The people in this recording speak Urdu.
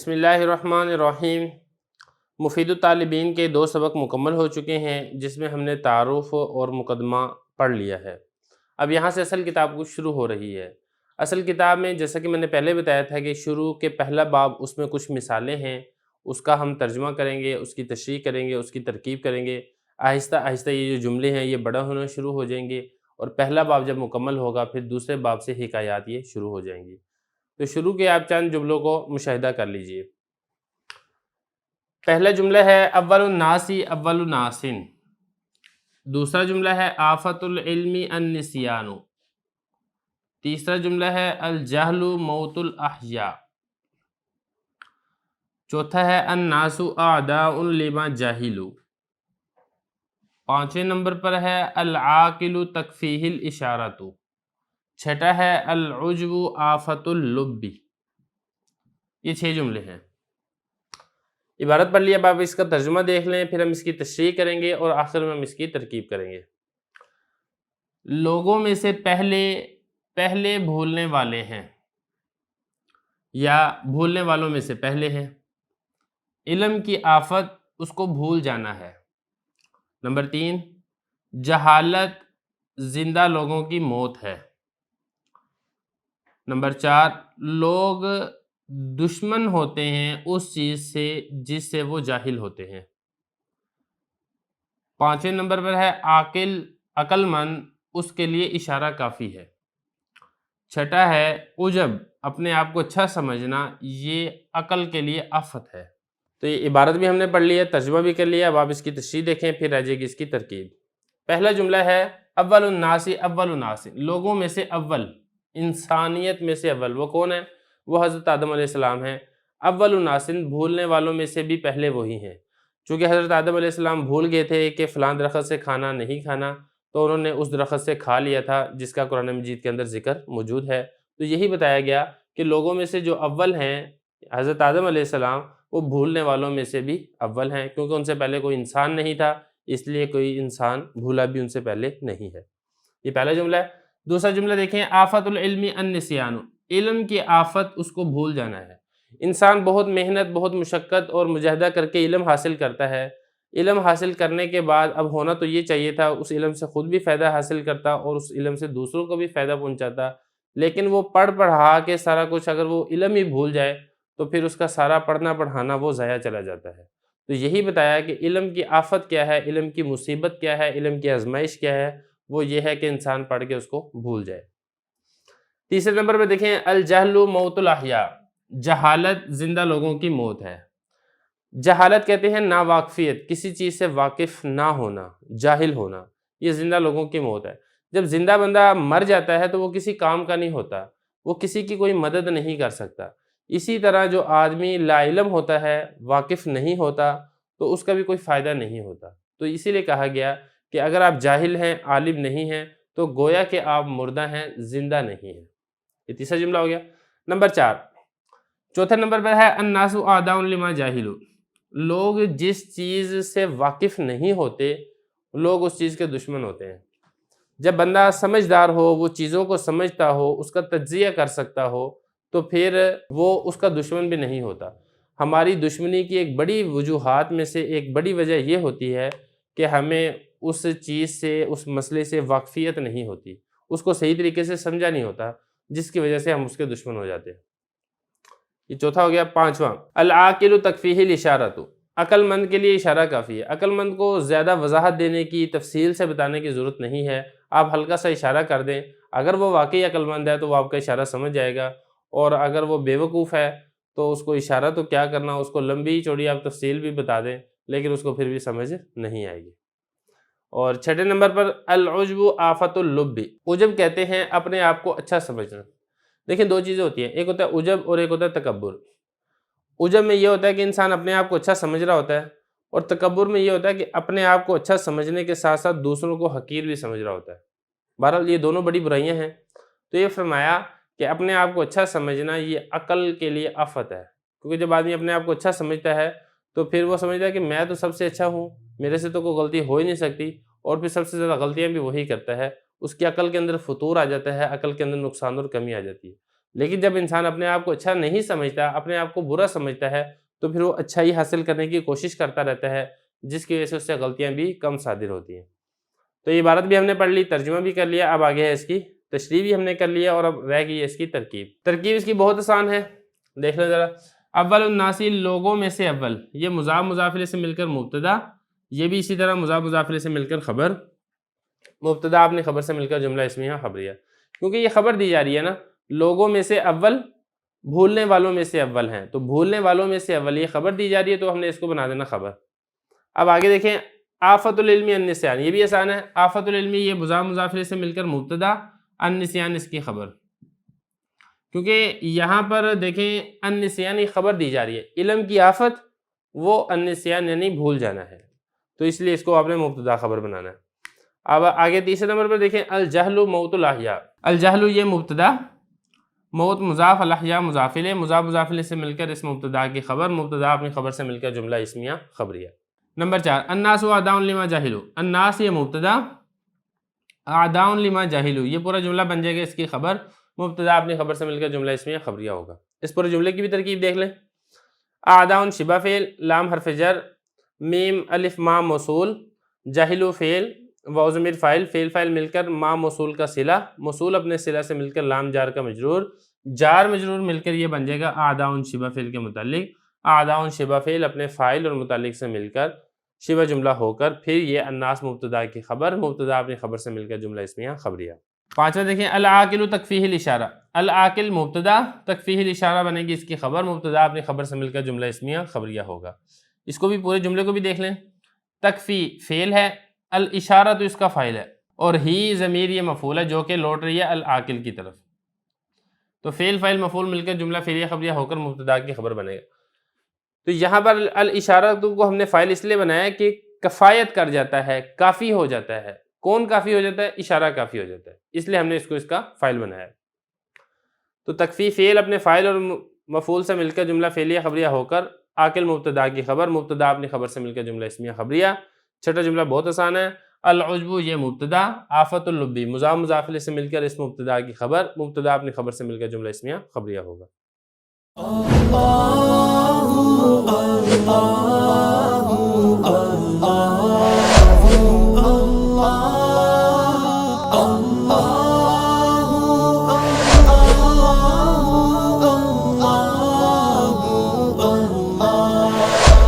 بسم اللہ الرحمن الرحیم۔ مفید الطالبین کے 2 سبق مکمل ہو چکے ہیں، جس میں ہم نے تعارف اور مقدمہ پڑھ لیا ہے۔ اب یہاں سے اصل کتاب کچھ شروع ہو رہی ہے۔ اصل کتاب میں جیسا کہ میں نے پہلے بتایا تھا کہ شروع کے پہلا باب اس میں کچھ مثالیں ہیں، اس کا ہم ترجمہ کریں گے، اس کی تشریح کریں گے، اس کی ترکیب کریں گے۔ آہستہ آہستہ یہ جو جملے ہیں یہ بڑا ہونا شروع ہو جائیں گے، اور پہلا باب جب مکمل ہوگا پھر دوسرے باب سے حکایات یہ شروع ہو جائیں گی۔ تو شروع کے آپ چند جملوں کو مشاہدہ کر لیجئے۔ پہلا جملہ ہے اول الناس اول ناس۔ دوسرا جملہ ہے آفت العلم النسیان۔ تیسرا جملہ ہے الجہل موت الاحیاء۔ چوتھا ہے الناس اعداء لما جاہلوا۔ 5ویں نمبر پر ہے العاقل تکفیہ الاشارۃ۔ چھٹا ہے العجب آفت اللب۔ یہ 6 جملے ہیں۔ عبارت پڑھ لیا، اب آپ اس کا ترجمہ دیکھ لیں، پھر ہم اس کی تشریح کریں گے اور آخر میں ہم اس کی ترکیب کریں گے۔ لوگوں میں سے پہلے بھولنے والے ہیں یا بھولنے والوں میں سے پہلے ہیں۔ علم کی آفت اس کو بھول جانا ہے۔ نمبر 3، جہالت زندہ لوگوں کی موت ہے۔ نمبر 4، لوگ دشمن ہوتے ہیں اس چیز سے جس سے وہ جاہل ہوتے ہیں۔ 5ویں نمبر پر ہے عقل مند، اس کے لیے اشارہ کافی ہے۔ چھٹا ہے عجب، اپنے آپ کو اچھا سمجھنا، یہ عقل کے لیے آفت ہے۔ تو یہ عبارت بھی ہم نے پڑھ لی ہے، ترجمہ بھی کر لیا، اب آپ اس کی تشریح دیکھیں، پھر آ جائے گی اس کی ترکیب۔ پہلا جملہ ہے اول الناس اول ناس، لوگوں میں سے اول، انسانیت میں سے اول، وہ کون ہے؟ وہ حضرت آدم علیہ السلام ہیں۔ اول الناس، بھولنے والوں میں سے بھی پہلے وہی ہیں۔ چونکہ حضرت آدم علیہ السلام بھول گئے تھے کہ فلاں درخت سے کھانا نہیں کھانا، تو انہوں نے اس درخت سے کھا لیا تھا جس کا قرآن مجید کے اندر ذکر موجود ہے۔ تو یہی بتایا گیا کہ لوگوں میں سے جو اول ہیں حضرت آدم علیہ السلام، وہ بھولنے والوں میں سے بھی اول ہیں، کیونکہ ان سے پہلے کوئی انسان نہیں تھا، اس لیے کوئی انسان بھولا بھی ان سے پہلے نہیں ہے۔ یہ پہلا جملہ ہے۔ دوسرا جملہ دیکھیں، آفت العلم النسیان، علم کی آفت اس کو بھول جانا ہے۔ انسان بہت محنت، بہت مشقت اور مجاہدہ کر کے علم حاصل کرتا ہے۔ علم حاصل کرنے کے بعد اب ہونا تو یہ چاہیے تھا اس علم سے خود بھی فائدہ حاصل کرتا اور اس علم سے دوسروں کو بھی فائدہ پہنچاتا، لیکن وہ پڑھا کے سارا کچھ اگر وہ علم ہی بھول جائے تو پھر اس کا سارا پڑھنا پڑھانا وہ ضائع چلا جاتا ہے۔ تو یہی بتایا کہ علم کی آفت کیا ہے، علم کی مصیبت کیا ہے، علم کی آزمائش کیا ہے، وہ یہ ہے کہ انسان پڑھ کے اس کو بھول جائے۔ تیسرے نمبر پہ دیکھیں الجہل موت الاحیاء، جہالت زندہ لوگوں کی موت ہے۔ جہالت کہتے ہیں ناواقفیت، کسی چیز سے واقف نہ ہونا، جاہل ہونا، یہ زندہ لوگوں کی موت ہے۔ جب زندہ بندہ مر جاتا ہے تو وہ کسی کام کا نہیں ہوتا، وہ کسی کی کوئی مدد نہیں کر سکتا۔ اسی طرح جو آدمی لا علم ہوتا ہے، واقف نہیں ہوتا، تو اس کا بھی کوئی فائدہ نہیں ہوتا۔ تو اسی لیے کہا گیا کہ اگر آپ جاہل ہیں، عالم نہیں ہیں، تو گویا کہ آپ مردہ ہیں، زندہ نہیں ہیں۔ یہ تیسرا جملہ ہو گیا۔ نمبر 4، چوتھے نمبر پر ہے الناس اعداء لما جاہلوا، لوگ جس چیز سے واقف نہیں ہوتے، لوگ اس چیز کے دشمن ہوتے ہیں۔ جب بندہ سمجھدار ہو، وہ چیزوں کو سمجھتا ہو، اس کا تجزیہ کر سکتا ہو، تو پھر وہ اس کا دشمن بھی نہیں ہوتا۔ ہماری دشمنی کی ایک بڑی وجوہات میں سے ایک بڑی وجہ یہ ہوتی ہے کہ ہمیں اس چیز سے، اس مسئلے سے واقفیت نہیں ہوتی، اس کو صحیح طریقے سے سمجھا نہیں ہوتا، جس کی وجہ سے ہم اس کے دشمن ہو جاتے ہیں۔ یہ چوتھا ہو گیا۔ 5واں العاقل تکفیہ الاشارۃ، عقل مند کے لیے اشارہ کافی ہے۔ عقل مند کو زیادہ وضاحت دینے کی، تفصیل سے بتانے کی ضرورت نہیں ہے، آپ ہلکا سا اشارہ کر دیں، اگر وہ واقعی عقل مند ہے تو وہ آپ کا اشارہ سمجھ جائے گا، اور اگر وہ بیوقوف ہے تو اس کو اشارہ تو کیا کرنا، اس کو لمبی چوڑی آپ تفصیل بھی بتا دیں لیکن اس کو پھر بھی سمجھ نہیں آئے گی۔ اور 6 نمبر پر العجب آفت اللب، عجب کہتے ہیں اپنے آپ کو اچھا سمجھنا۔ دیکھیں 2 چیزیں ہوتی ہیں، ایک ہوتا ہے عجب اور ایک ہوتا ہے تکبر۔ عجب میں یہ ہوتا ہے کہ انسان اپنے آپ کو اچھا سمجھ رہا ہوتا ہے، اور تکبر میں یہ ہوتا ہے کہ اپنے آپ کو اچھا سمجھنے کے ساتھ ساتھ دوسروں کو حقیر بھی سمجھ رہا ہوتا ہے۔ بہرحال یہ دونوں بڑی برائیاں ہیں۔ تو یہ فرمایا کہ اپنے آپ کو اچھا سمجھنا یہ عقل کے لیے آفت ہے، کیونکہ جب آدمی اپنے آپ کو اچھا سمجھتا ہے تو پھر وہ سمجھتا ہے کہ میں تو سب سے اچھا ہوں، میرے سے تو کوئی غلطی ہو ہی نہیں سکتی، اور پھر سب سے زیادہ غلطیاں بھی وہی کرتا ہے، اس کی عقل کے اندر فتور آ جاتا ہے، عقل کے اندر نقصان اور کمی آ جاتی ہے۔ لیکن جب انسان اپنے آپ کو اچھا نہیں سمجھتا، اپنے آپ کو برا سمجھتا ہے، تو پھر وہ اچھائی حاصل کرنے کی کوشش کرتا رہتا ہے، جس کی وجہ سے اس سے غلطیاں بھی کم صادر ہوتی ہیں۔ تو یہ عبارت بھی ہم نے پڑھ لی، ترجمہ بھی کر لیا، اب آگے ہے اس کی تشریح بھی ہم نے کر لیا، اور اب رہ گئی ہے اس کی ترکیب۔ ترکیب اس کی بہت آسان ہے، دیکھ لیں ذرا۔ اول الناس، لوگوں میں سے اول، یہ مضاف مضاف الیہ سے مل کر مبتدا، یہ بھی اسی طرح مضاف مضاف الیہ سے مل کر خبر، مبتدا اپنی خبر سے مل کر جملہ اسمیہ خبریہ، کیونکہ یہ خبر دی جا رہی ہے نا، لوگوں میں سے اول، بھولنے والوں میں سے اول ہیں، تو بھولنے والوں میں سے اول یہ خبر دی جا رہی ہے، تو ہم نے اس کو بنا دینا خبر۔ اب آگے دیکھیں، آفت العلم النسیان، یہ بھی آسان ہے۔ آفت العلم یہ مضاف مضاف الیہ سے مل کر مبتدا، النسیان اس کی خبر، کیونکہ یہاں پر دیکھیں النسیان یہ خبر دی جا رہی ہے، علم کی آفت وہ النسیان یعنی بھول جانا ہے، تو اس لیے اس کو آپ نے مبتدا خبر بنانا ہے۔ اب آگے تیسرے نمبر پر دیکھیں، الجہل موت الاحیاء، الجہل یہ مبتدا، موت مضاف، الاحیاء مضاف الیہ، مضاف مضاف الیہ سے مل کر اس مبتدا کی خبر، مبتدا اپنی خبر سے مل کر جملہ اسمیہ خبریہ۔ نمبر 4، الناس اعداء لما جہلوا، الناس یہ مبتدا، اعداء لما جہلوا یہ پورا جملہ بن جائے گا اس کی خبر، مبتدا اپنی خبر سے مل کر جملہ اسمیہ خبریہ ہوگا۔ اس پورے جملے کی بھی ترکیب دیکھ لیں۔ اعداء شبہ فعل، لام حرف جر، میم الف ما موصول، جہلوا فعل، واو ضمیر فاعل، فعل فاعل مل کر ما موصول کا صلہ، موصول اپنے صلہ سے مل کر لام جار کا مجرور، جار مجرور مل کر یہ بن جائے گا اعداء شبہ فعل کے متعلق، اعداء شبہ فعل اپنے فاعل اور متعلق سے مل کر شبہ جملہ ہو کر پھر یہ الناس مبتدا کی خبر، مبتدا اپنی خبر سے مل کر جملہ اسمیہ خبریہ۔ پانچواں دیکھیں، العاقل تکفیہ الاشارہ، العاقل مبتدا، تکفیہ الاشارہ بنے گی اس کی خبر، مبتدا اپنی خبر سے مل کر جملہ اسمیہ خبریہ ہوگا۔ اس کو بھی پورے جملے کو بھی دیکھ لیں۔ تکفی فعل ہے، الاشارہ تو اس کا فاعل ہے، اور ہی ضمیر یہ مفعول ہے جو کہ لوٹ رہی ہے العاقل کی طرف، تو فعل فاعل مفعول مل کر جملہ فعلیہ خبریہ ہو کر مبتدا کی خبر بنے گا۔ تو یہاں پر الاشارہ کو ہم نے فاعل اس لیے بنایا کہ کفایت کر جاتا ہے، کافی ہو جاتا ہے۔ کون کافی ہو جاتا ہے؟ اشارہ کافی ہو جاتا ہے، اس لیے ہم نے اس کو اس کا فاعل بنایا۔ تو تکفی فعل اپنے فاعل اور مفعول سے مل کر جملہ فعلیہ خبریہ ہو کر عاقل مبتدا کی خبر، مبتدا اپنی خبر سے مل کر جملہ اسمیہ خبریہ۔ چھٹا جملہ بہت آسان ہے، العجب یہ مبتدا، آفت اللبی مضاف مضاف الیہ سے مل کر اس مبتدا کی خبر، مبتدا اپنی خبر سے مل کر جملہ اسمیہ خبریہ ہوگا۔